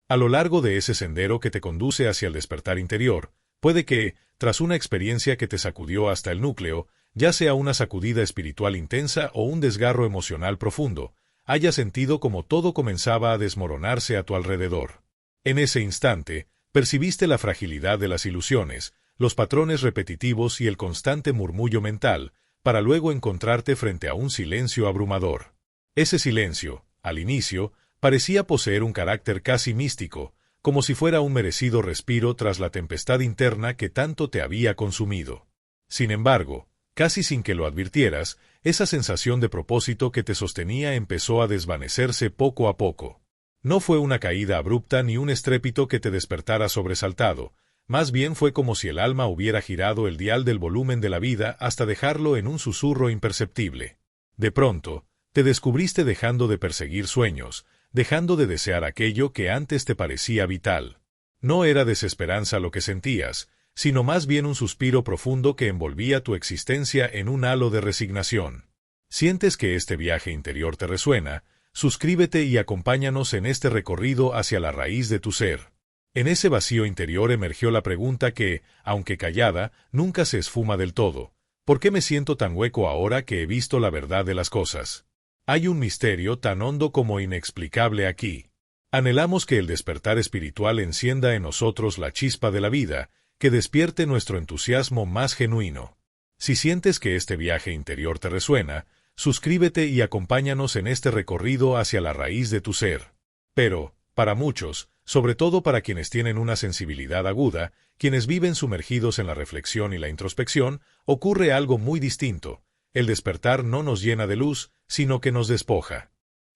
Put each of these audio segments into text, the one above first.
A lo largo de ese sendero que te conduce hacia el despertar interior, puede que, tras una experiencia que te sacudió hasta el núcleo, ya sea una sacudida espiritual intensa o un desgarro emocional profundo, hayas sentido como todo comenzaba a desmoronarse a tu alrededor. En ese instante, percibiste la fragilidad de las ilusiones, los patrones repetitivos y el constante murmullo mental, para luego encontrarte frente a un silencio abrumador. Ese silencio, al inicio, parecía poseer un carácter casi místico, como si fuera un merecido respiro tras la tempestad interna que tanto te había consumido. Sin embargo, casi sin que lo advirtieras, esa sensación de propósito que te sostenía empezó a desvanecerse poco a poco. No fue una caída abrupta ni un estrépito que te despertara sobresaltado, más bien fue como si el alma hubiera girado el dial del volumen de la vida hasta dejarlo en un susurro imperceptible. De pronto, te descubriste dejando de perseguir sueños, dejando de desear aquello que antes te parecía vital. No era desesperanza lo que sentías, sino más bien un suspiro profundo que envolvía tu existencia en un halo de resignación. ¿Sientes que este viaje interior te resuena? Suscríbete y acompáñanos en este recorrido hacia la raíz de tu ser. En ese vacío interior emergió la pregunta que, aunque callada, nunca se esfuma del todo. ¿Por qué me siento tan hueco ahora que he visto la verdad de las cosas? Hay un misterio tan hondo como inexplicable aquí. Anhelamos que el despertar espiritual encienda en nosotros la chispa de la vida, que despierte nuestro entusiasmo más genuino. Si sientes que este viaje interior te resuena, suscríbete y acompáñanos en este recorrido hacia la raíz de tu ser. Pero, para muchos, sobre todo para quienes tienen una sensibilidad aguda, quienes viven sumergidos en la reflexión y la introspección, ocurre algo muy distinto. El despertar no nos llena de luz, sino que nos despoja.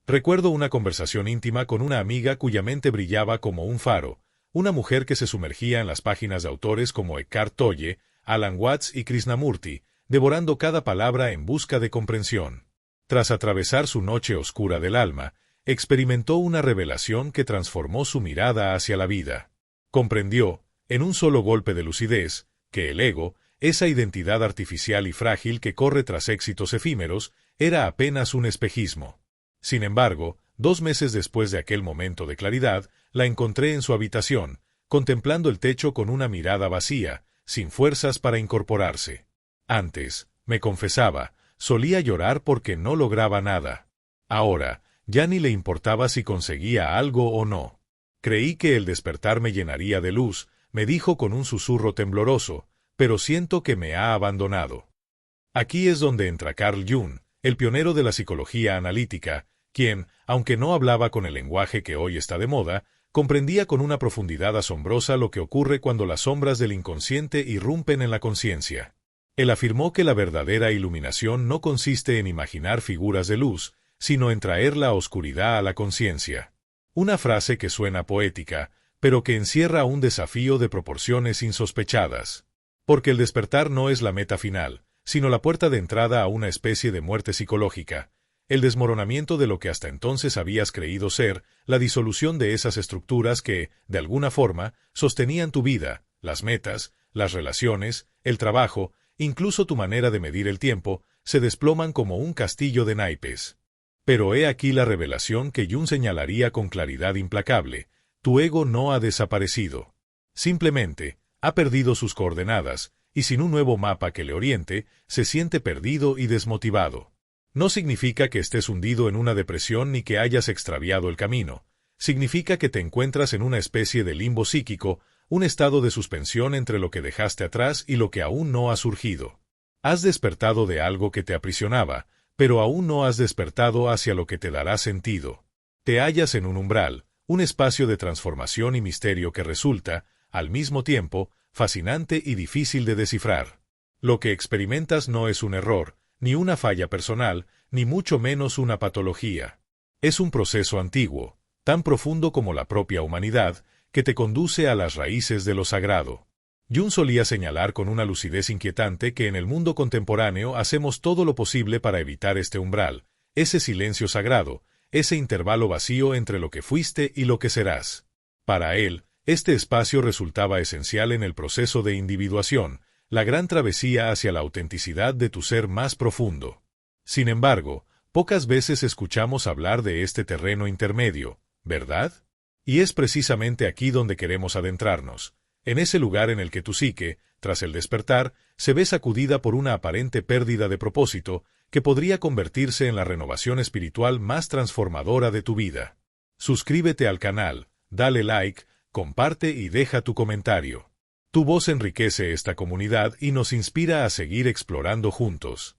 Recuerdo una conversación íntima con una amiga cuya mente brillaba como un faro, una mujer que se sumergía en las páginas de autores como Eckhart Tolle, Alan Watts y Krishnamurti, devorando cada palabra en busca de comprensión. Tras atravesar su noche oscura del alma, experimentó una revelación que transformó su mirada hacia la vida. Comprendió, en un solo golpe de lucidez, que el ego, esa identidad artificial y frágil que corre tras éxitos efímeros, era apenas un espejismo. Sin embargo, 2 meses después de aquel momento de claridad, la encontré en su habitación, contemplando el techo con una mirada vacía, sin fuerzas para incorporarse. Antes, me confesaba, solía llorar porque no lograba nada. Ahora, ya ni le importaba si conseguía algo o no. Creí que el despertar me llenaría de luz, me dijo con un susurro tembloroso, pero siento que me ha abandonado. Aquí es donde entra Carl Jung, el pionero de la psicología analítica, quien, aunque no hablaba con el lenguaje que hoy está de moda, comprendía con una profundidad asombrosa lo que ocurre cuando las sombras del inconsciente irrumpen en la conciencia. Él afirmó que la verdadera iluminación no consiste en imaginar figuras de luz, sino en traer la oscuridad a la conciencia. Una frase que suena poética, pero que encierra un desafío de proporciones insospechadas. Porque el despertar no es la meta final, sino la puerta de entrada a una especie de muerte psicológica, el desmoronamiento de lo que hasta entonces habías creído ser, la disolución de esas estructuras que, de alguna forma, sostenían tu vida, las metas, las relaciones, el trabajo, incluso tu manera de medir el tiempo, se desploman como un castillo de naipes. Pero he aquí la revelación que Jung señalaría con claridad implacable: tu ego no ha desaparecido. Simplemente, ha perdido sus coordenadas, y sin un nuevo mapa que le oriente, se siente perdido y desmotivado. No significa que estés hundido en una depresión ni que hayas extraviado el camino. Significa que te encuentras en una especie de limbo psíquico, un estado de suspensión entre lo que dejaste atrás y lo que aún no ha surgido. Has despertado de algo que te aprisionaba, pero aún no has despertado hacia lo que te dará sentido. Te hallas en un umbral, un espacio de transformación y misterio que resulta, al mismo tiempo, fascinante y difícil de descifrar. Lo que experimentas no es un error, ni una falla personal, ni mucho menos una patología. Es un proceso antiguo, tan profundo como la propia humanidad, que te conduce a las raíces de lo sagrado. Jung solía señalar con una lucidez inquietante que en el mundo contemporáneo hacemos todo lo posible para evitar este umbral, ese silencio sagrado, ese intervalo vacío entre lo que fuiste y lo que serás. Para él, este espacio resultaba esencial en el proceso de individuación, la gran travesía hacia la autenticidad de tu ser más profundo. Sin embargo, pocas veces escuchamos hablar de este terreno intermedio, ¿verdad? Y es precisamente aquí donde queremos adentrarnos, en ese lugar en el que tu psique, tras el despertar, se ve sacudida por una aparente pérdida de propósito que podría convertirse en la renovación espiritual más transformadora de tu vida. Suscríbete al canal, dale like, comparte y deja tu comentario. Tu voz enriquece esta comunidad y nos inspira a seguir explorando juntos.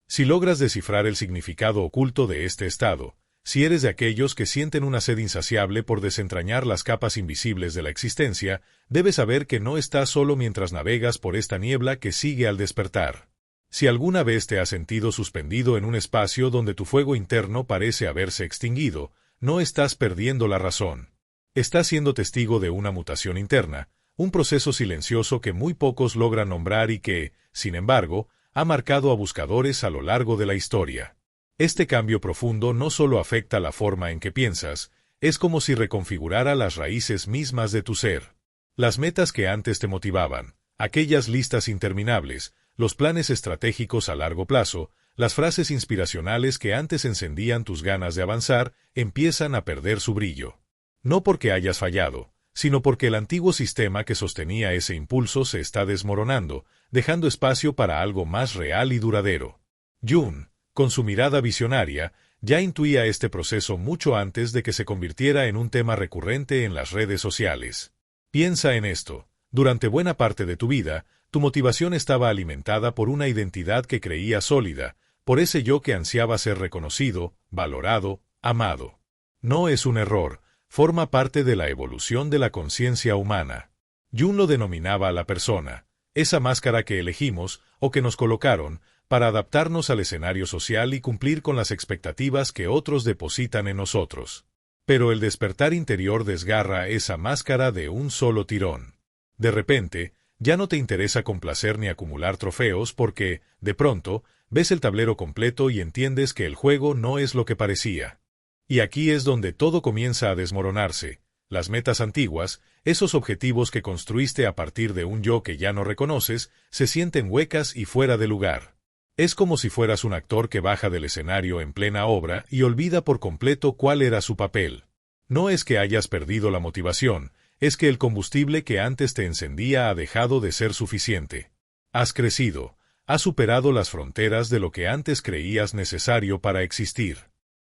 Si logras descifrar el significado oculto de este estado, si eres de aquellos que sienten una sed insaciable por desentrañar las capas invisibles de la existencia, debes saber que no estás solo mientras navegas por esta niebla que sigue al despertar. Si alguna vez te has sentido suspendido en un espacio donde tu fuego interno parece haberse extinguido, no estás perdiendo la razón. Estás siendo testigo de una mutación interna, un proceso silencioso que muy pocos logran nombrar y que, sin embargo, ha marcado a buscadores a lo largo de la historia. Este cambio profundo no solo afecta la forma en que piensas, es como si reconfigurara las raíces mismas de tu ser. Las metas que antes te motivaban, aquellas listas interminables, los planes estratégicos a largo plazo, las frases inspiracionales que antes encendían tus ganas de avanzar, empiezan a perder su brillo. No porque hayas fallado, sino porque el antiguo sistema que sostenía ese impulso se está desmoronando, dejando espacio para algo más real y duradero. Jung, con su mirada visionaria, ya intuía este proceso mucho antes de que se convirtiera en un tema recurrente en las redes sociales. Piensa en esto. Durante buena parte de tu vida, tu motivación estaba alimentada por una identidad que creías sólida, por ese yo que ansiaba ser reconocido, valorado, amado. No es un error, forma parte de la evolución de la conciencia humana. Jung lo denominaba a la persona, esa máscara que elegimos, o que nos colocaron, para adaptarnos al escenario social y cumplir con las expectativas que otros depositan en nosotros. Pero el despertar interior desgarra esa máscara de un solo tirón. De repente, ya no te interesa complacer ni acumular trofeos porque, de pronto, ves el tablero completo y entiendes que el juego no es lo que parecía. Y aquí es donde todo comienza a desmoronarse. Las metas antiguas, esos objetivos que construiste a partir de un yo que ya no reconoces, se sienten huecas y fuera de lugar. Es como si fueras un actor que baja del escenario en plena obra y olvida por completo cuál era su papel. No es que hayas perdido la motivación, es que el combustible que antes te encendía ha dejado de ser suficiente. Has crecido, has superado las fronteras de lo que antes creías necesario para existir.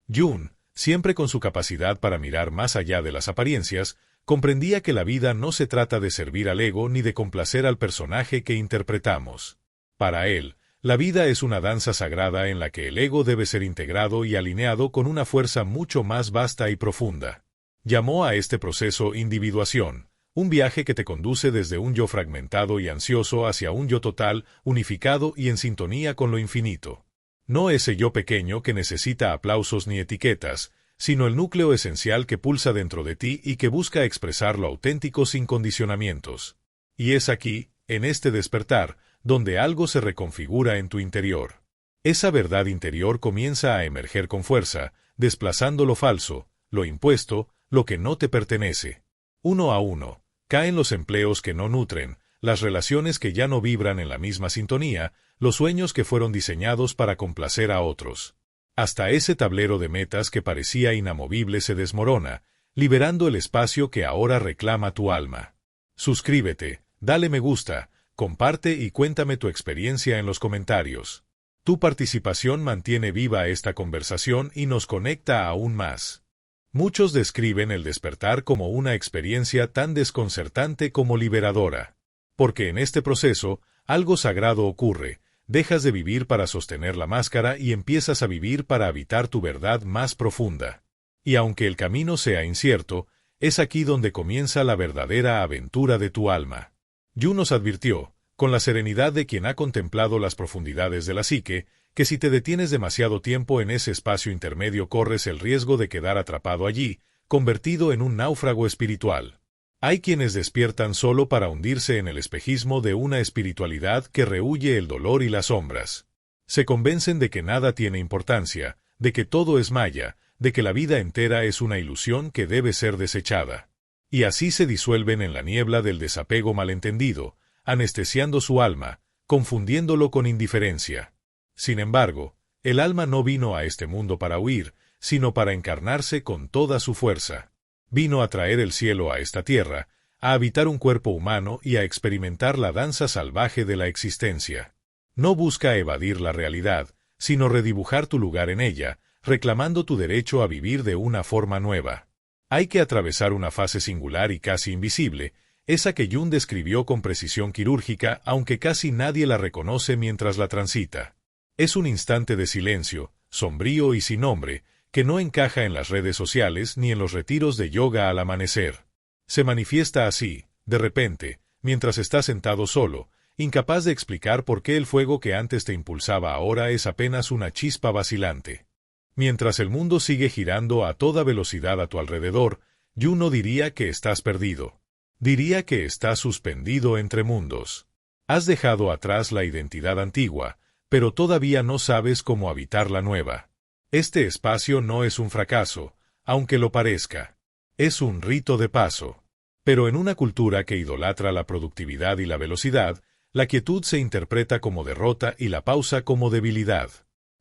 Jung, siempre con su capacidad para mirar más allá de las apariencias, comprendía que la vida no se trata de servir al ego ni de complacer al personaje que interpretamos. Para él, la vida es una danza sagrada en la que el ego debe ser integrado y alineado con una fuerza mucho más vasta y profunda. Llamó a este proceso individuación, un viaje que te conduce desde un yo fragmentado y ansioso hacia un yo total, unificado y en sintonía con lo infinito. No ese yo pequeño que necesita aplausos ni etiquetas, sino el núcleo esencial que pulsa dentro de ti y que busca expresar lo auténtico sin condicionamientos. Y es aquí, en este despertar, donde algo se reconfigura en tu interior. Esa verdad interior comienza a emerger con fuerza, desplazando lo falso, lo impuesto, lo que no te pertenece. Uno a uno, caen los empleos que no nutren, las relaciones que ya no vibran en la misma sintonía, los sueños que fueron diseñados para complacer a otros. Hasta ese tablero de metas que parecía inamovible se desmorona, liberando el espacio que ahora reclama tu alma. Suscríbete, dale me gusta, comparte y cuéntame tu experiencia en los comentarios. Tu participación mantiene viva esta conversación y nos conecta aún más. Muchos describen el despertar como una experiencia tan desconcertante como liberadora. Porque en este proceso, algo sagrado ocurre, dejas de vivir para sostener la máscara y empiezas a vivir para habitar tu verdad más profunda. Y aunque el camino sea incierto, es aquí donde comienza la verdadera aventura de tu alma. Jung nos advirtió, con la serenidad de quien ha contemplado las profundidades de la psique, que si te detienes demasiado tiempo en ese espacio intermedio corres el riesgo de quedar atrapado allí, convertido en un náufrago espiritual. Hay quienes despiertan solo para hundirse en el espejismo de una espiritualidad que rehúye el dolor y las sombras. Se convencen de que nada tiene importancia, de que todo es maya, de que la vida entera es una ilusión que debe ser desechada. Y así se disuelven en la niebla del desapego malentendido, anestesiando su alma, confundiéndolo con indiferencia. Sin embargo, el alma no vino a este mundo para huir, sino para encarnarse con toda su fuerza. Vino a traer el cielo a esta tierra, a habitar un cuerpo humano y a experimentar la danza salvaje de la existencia. No busca evadir la realidad, sino redibujar tu lugar en ella, reclamando tu derecho a vivir de una forma nueva. Hay que atravesar una fase singular y casi invisible, esa que Jung describió con precisión quirúrgica, aunque casi nadie la reconoce mientras la transita. Es un instante de silencio, sombrío y sin nombre, que no encaja en las redes sociales ni en los retiros de yoga al amanecer. Se manifiesta así, de repente, mientras estás sentado solo, incapaz de explicar por qué el fuego que antes te impulsaba ahora es apenas una chispa vacilante. Mientras el mundo sigue girando a toda velocidad a tu alrededor, Jung no diría que estás perdido. Diría que estás suspendido entre mundos. Has dejado atrás la identidad antigua, pero todavía no sabes cómo habitar la nueva. Este espacio no es un fracaso, aunque lo parezca. Es un rito de paso. Pero en una cultura que idolatra la productividad y la velocidad, la quietud se interpreta como derrota y la pausa como debilidad.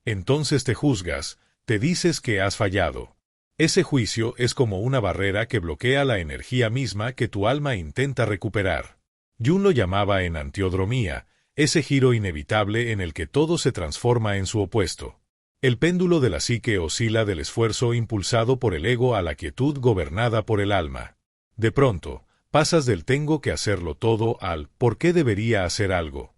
Entonces te juzgas, te dices que has fallado. Ese juicio es como una barrera que bloquea la energía misma que tu alma intenta recuperar. Jung lo llamaba enantiodromía, ese giro inevitable en el que todo se transforma en su opuesto. El péndulo de la psique oscila del esfuerzo impulsado por el ego a la quietud gobernada por el alma. De pronto, pasas del tengo que hacerlo todo al ¿por qué debería hacer algo?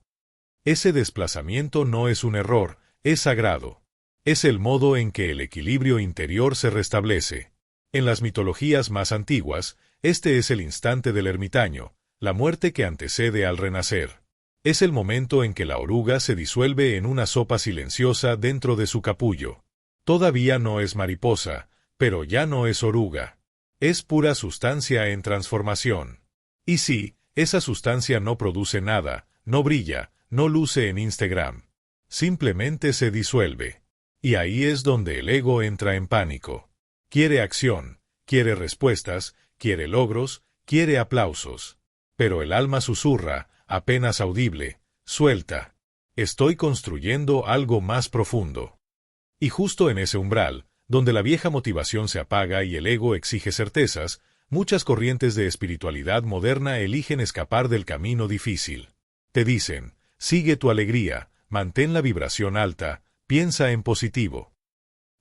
Ese desplazamiento no es un error, es sagrado. Es el modo en que el equilibrio interior se restablece. En las mitologías más antiguas, este es el instante del ermitaño, la muerte que antecede al renacer. Es el momento en que la oruga se disuelve en una sopa silenciosa dentro de su capullo. Todavía no es mariposa, pero ya no es oruga. Es pura sustancia en transformación. Y sí, esa sustancia no produce nada, no brilla, no luce en Instagram. Simplemente se disuelve. Y ahí es donde el ego entra en pánico. Quiere acción, quiere respuestas, quiere logros, quiere aplausos. Pero el alma susurra, apenas audible, suelta. Estoy construyendo algo más profundo. Y justo en ese umbral, donde la vieja motivación se apaga y el ego exige certezas, muchas corrientes de espiritualidad moderna eligen escapar del camino difícil. Te dicen, sigue tu alegría, mantén la vibración alta, piensa en positivo.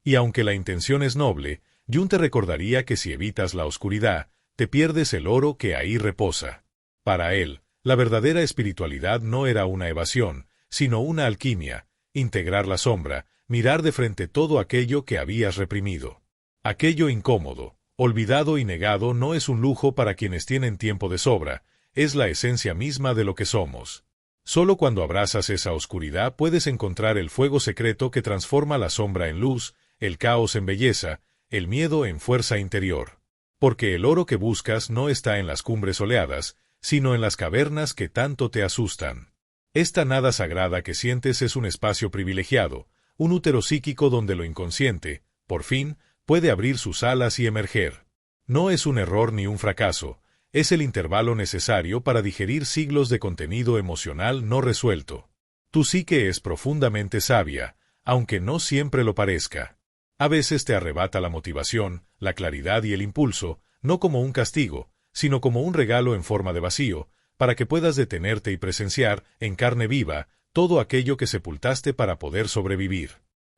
Y aunque la intención es noble, Jung te recordaría que si evitas la oscuridad, te pierdes el oro que ahí reposa. Para él, la verdadera espiritualidad no era una evasión, sino una alquimia, integrar la sombra, mirar de frente todo aquello que habías reprimido. Aquello incómodo, olvidado y negado no es un lujo para quienes tienen tiempo de sobra, es la esencia misma de lo que somos. Solo cuando abrazas esa oscuridad puedes encontrar el fuego secreto que transforma la sombra en luz, el caos en belleza, el miedo en fuerza interior. Porque el oro que buscas no está en las cumbres soleadas, sino en las cavernas que tanto te asustan. Esta nada sagrada que sientes es un espacio privilegiado, un útero psíquico donde lo inconsciente, por fin, puede abrir sus alas y emerger. No es un error ni un fracaso, es el intervalo necesario para digerir siglos de contenido emocional no resuelto. Tu psique es profundamente sabia, aunque no siempre lo parezca. A veces te arrebata la motivación, la claridad y el impulso, no como un castigo, sino como un regalo en forma de vacío, para que puedas detenerte y presenciar, en carne viva, todo aquello que sepultaste para poder sobrevivir.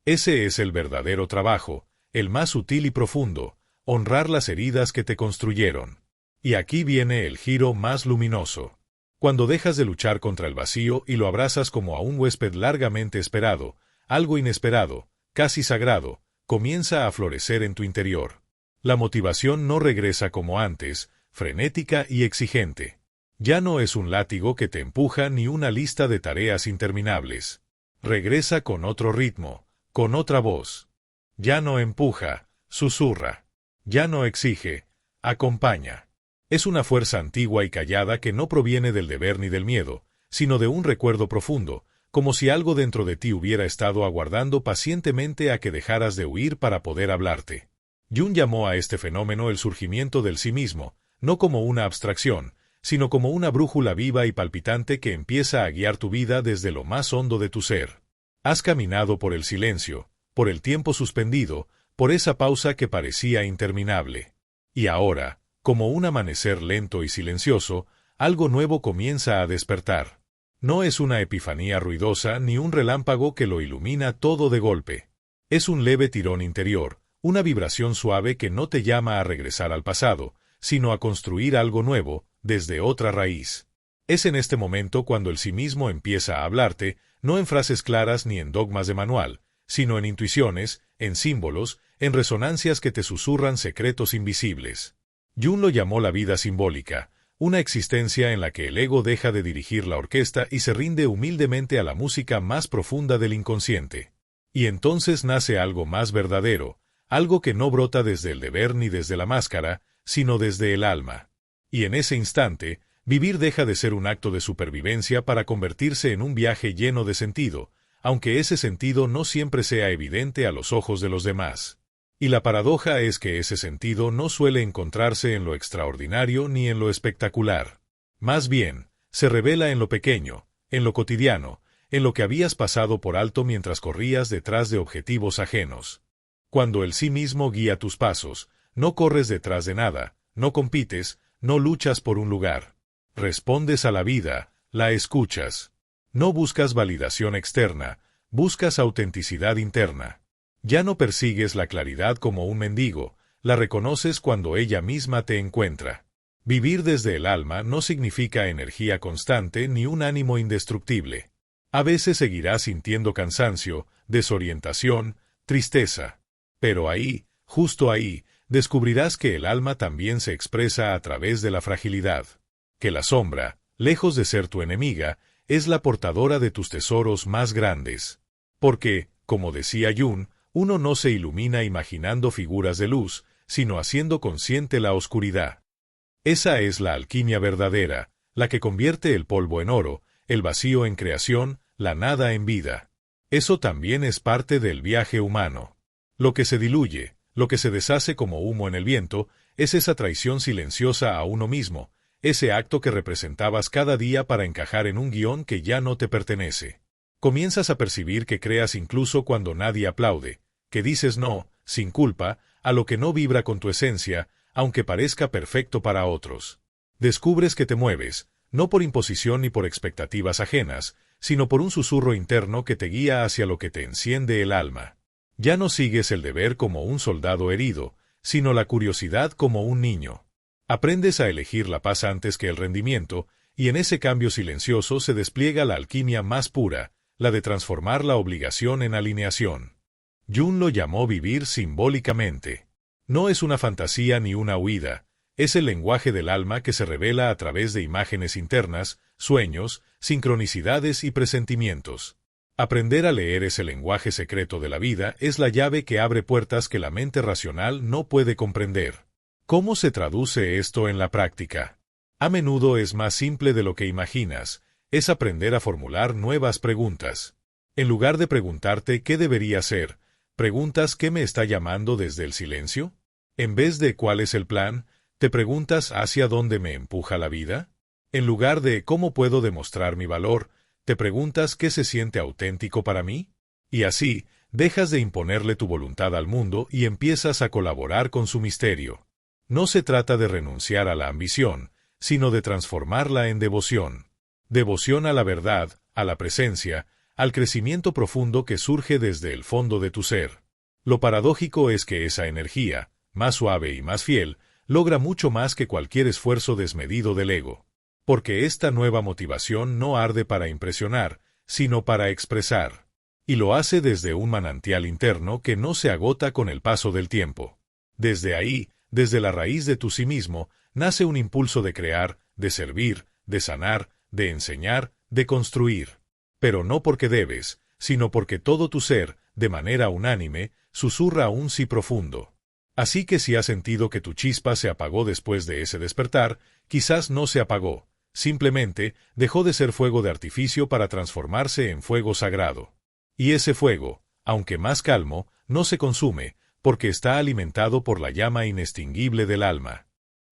Ese es el verdadero trabajo, el más sutil y profundo, honrar las heridas que te construyeron. Y aquí viene el giro más luminoso. Cuando dejas de luchar contra el vacío y lo abrazas como a un huésped largamente esperado, algo inesperado, casi sagrado, comienza a florecer en tu interior. La motivación no regresa como antes, frenética y exigente. Ya no es un látigo que te empuja ni una lista de tareas interminables. Regresa con otro ritmo, con otra voz. Ya no empuja, susurra. Ya no exige, acompaña. Es una fuerza antigua y callada que no proviene del deber ni del miedo, sino de un recuerdo profundo, como si algo dentro de ti hubiera estado aguardando pacientemente a que dejaras de huir para poder hablarte. Jung llamó a este fenómeno el surgimiento del sí mismo, no como una abstracción, sino como una brújula viva y palpitante que empieza a guiar tu vida desde lo más hondo de tu ser. Has caminado por el silencio, por el tiempo suspendido, por esa pausa que parecía interminable. Y ahora, como un amanecer lento y silencioso, algo nuevo comienza a despertar. No es una epifanía ruidosa ni un relámpago que lo ilumina todo de golpe. Es un leve tirón interior, una vibración suave que no te llama a regresar al pasado, sino a construir algo nuevo, desde otra raíz. Es en este momento cuando el sí mismo empieza a hablarte, no en frases claras ni en dogmas de manual, sino en intuiciones, en símbolos, en resonancias que te susurran secretos invisibles. Jung lo llamó la vida simbólica, una existencia en la que el ego deja de dirigir la orquesta y se rinde humildemente a la música más profunda del inconsciente. Y entonces nace algo más verdadero, algo que no brota desde el deber ni desde la máscara, sino desde el alma. Y en ese instante, vivir deja de ser un acto de supervivencia para convertirse en un viaje lleno de sentido, aunque ese sentido no siempre sea evidente a los ojos de los demás. Y la paradoja es que ese sentido no suele encontrarse en lo extraordinario ni en lo espectacular. Más bien, se revela en lo pequeño, en lo cotidiano, en lo que habías pasado por alto mientras corrías detrás de objetivos ajenos. Cuando el sí mismo guía tus pasos, no corres detrás de nada, no compites, no luchas por un lugar. Respondes a la vida, la escuchas. No buscas validación externa, buscas autenticidad interna. Ya no persigues la claridad como un mendigo, la reconoces cuando ella misma te encuentra. Vivir desde el alma no significa energía constante ni un ánimo indestructible. A veces seguirás sintiendo cansancio, desorientación, tristeza. Pero ahí, justo ahí, descubrirás que el alma también se expresa a través de la fragilidad. Que la sombra, lejos de ser tu enemiga, es la portadora de tus tesoros más grandes. Porque, como decía Jung, uno no se ilumina imaginando figuras de luz, sino haciendo consciente la oscuridad. Esa es la alquimia verdadera, la que convierte el polvo en oro, el vacío en creación, la nada en vida. Eso también es parte del viaje humano. Lo que se diluye, lo que se deshace como humo en el viento, es esa traición silenciosa a uno mismo, ese acto que representabas cada día para encajar en un guión que ya no te pertenece. Comienzas a percibir que creas incluso cuando nadie aplaude, que dices no, sin culpa, a lo que no vibra con tu esencia, aunque parezca perfecto para otros. Descubres que te mueves, no por imposición ni por expectativas ajenas, sino por un susurro interno que te guía hacia lo que te enciende el alma. Ya no sigues el deber como un soldado herido, sino la curiosidad como un niño. Aprendes a elegir la paz antes que el rendimiento, y en ese cambio silencioso se despliega la alquimia más pura, la de transformar la obligación en alineación. Jung lo llamó vivir simbólicamente. No es una fantasía ni una huida, es el lenguaje del alma que se revela a través de imágenes internas, sueños, sincronicidades y presentimientos. Aprender a leer ese lenguaje secreto de la vida es la llave que abre puertas que la mente racional no puede comprender. ¿Cómo se traduce esto en la práctica? A menudo es más simple de lo que imaginas, es aprender a formular nuevas preguntas. En lugar de preguntarte qué debería ser, ¿preguntas qué me está llamando desde el silencio? En vez de ¿cuál es el plan?, ¿te preguntas hacia dónde me empuja la vida? En lugar de ¿cómo puedo demostrar mi valor?, ¿te preguntas qué se siente auténtico para mí? Y así, dejas de imponerle tu voluntad al mundo y empiezas a colaborar con su misterio. No se trata de renunciar a la ambición, sino de transformarla en devoción. Devoción a la verdad, a la presencia, al crecimiento profundo que surge desde el fondo de tu ser. Lo paradójico es que esa energía, más suave y más fiel, logra mucho más que cualquier esfuerzo desmedido del ego. Porque esta nueva motivación no arde para impresionar, sino para expresar. Y lo hace desde un manantial interno que no se agota con el paso del tiempo. Desde ahí, desde la raíz de tu sí mismo, nace un impulso de crear, de servir, de sanar, de enseñar, de construir. Pero no porque debes, sino porque todo tu ser, de manera unánime, susurra un sí profundo. Así que si has sentido que tu chispa se apagó después de ese despertar, quizás no se apagó, simplemente dejó de ser fuego de artificio para transformarse en fuego sagrado. Y ese fuego, aunque más calmo, no se consume, porque está alimentado por la llama inextinguible del alma.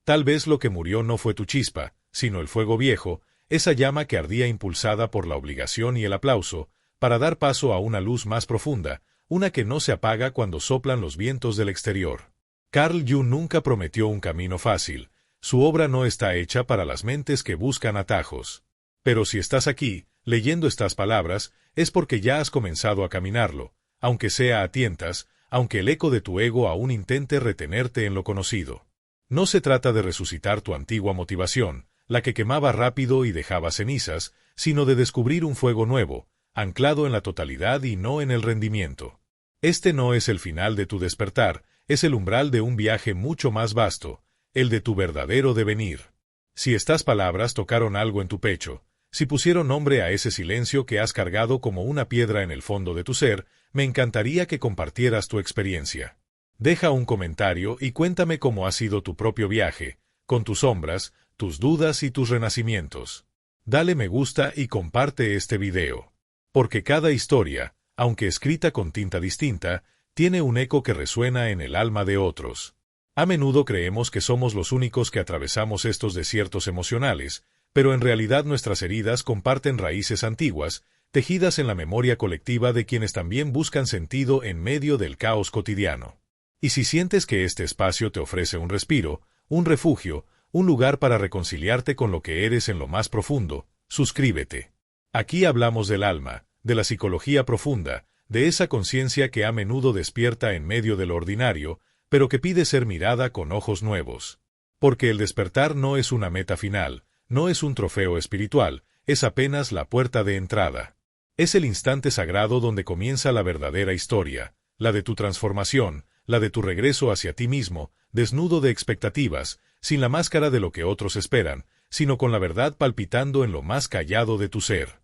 Tal vez lo que murió no fue tu chispa, sino el fuego viejo, esa llama que ardía impulsada por la obligación y el aplauso, para dar paso a una luz más profunda, una que no se apaga cuando soplan los vientos del exterior. Carl Jung nunca prometió un camino fácil. Su obra no está hecha para las mentes que buscan atajos. Pero si estás aquí, leyendo estas palabras, es porque ya has comenzado a caminarlo, aunque sea a tientas, aunque el eco de tu ego aún intente retenerte en lo conocido. No se trata de resucitar tu antigua motivación, la que quemaba rápido y dejaba cenizas, sino de descubrir un fuego nuevo, anclado en la totalidad y no en el rendimiento. Este no es el final de tu despertar, es el umbral de un viaje mucho más vasto, el de tu verdadero devenir. Si estas palabras tocaron algo en tu pecho, si pusieron nombre a ese silencio que has cargado como una piedra en el fondo de tu ser, me encantaría que compartieras tu experiencia. Deja un comentario y cuéntame cómo ha sido tu propio viaje, con tus sombras, tus dudas y tus renacimientos. Dale me gusta y comparte este video. Porque cada historia, aunque escrita con tinta distinta, tiene un eco que resuena en el alma de otros. A menudo creemos que somos los únicos que atravesamos estos desiertos emocionales, pero en realidad nuestras heridas comparten raíces antiguas, tejidas en la memoria colectiva de quienes también buscan sentido en medio del caos cotidiano. Y si sientes que este espacio te ofrece un respiro, un refugio, un lugar para reconciliarte con lo que eres en lo más profundo, suscríbete. Aquí hablamos del alma, de la psicología profunda, de esa conciencia que a menudo despierta en medio de lo ordinario, pero que pide ser mirada con ojos nuevos. Porque el despertar no es una meta final, no es un trofeo espiritual, es apenas la puerta de entrada. Es el instante sagrado donde comienza la verdadera historia, la de tu transformación, la de tu regreso hacia ti mismo, desnudo de expectativas, sin la máscara de lo que otros esperan, sino con la verdad palpitando en lo más callado de tu ser.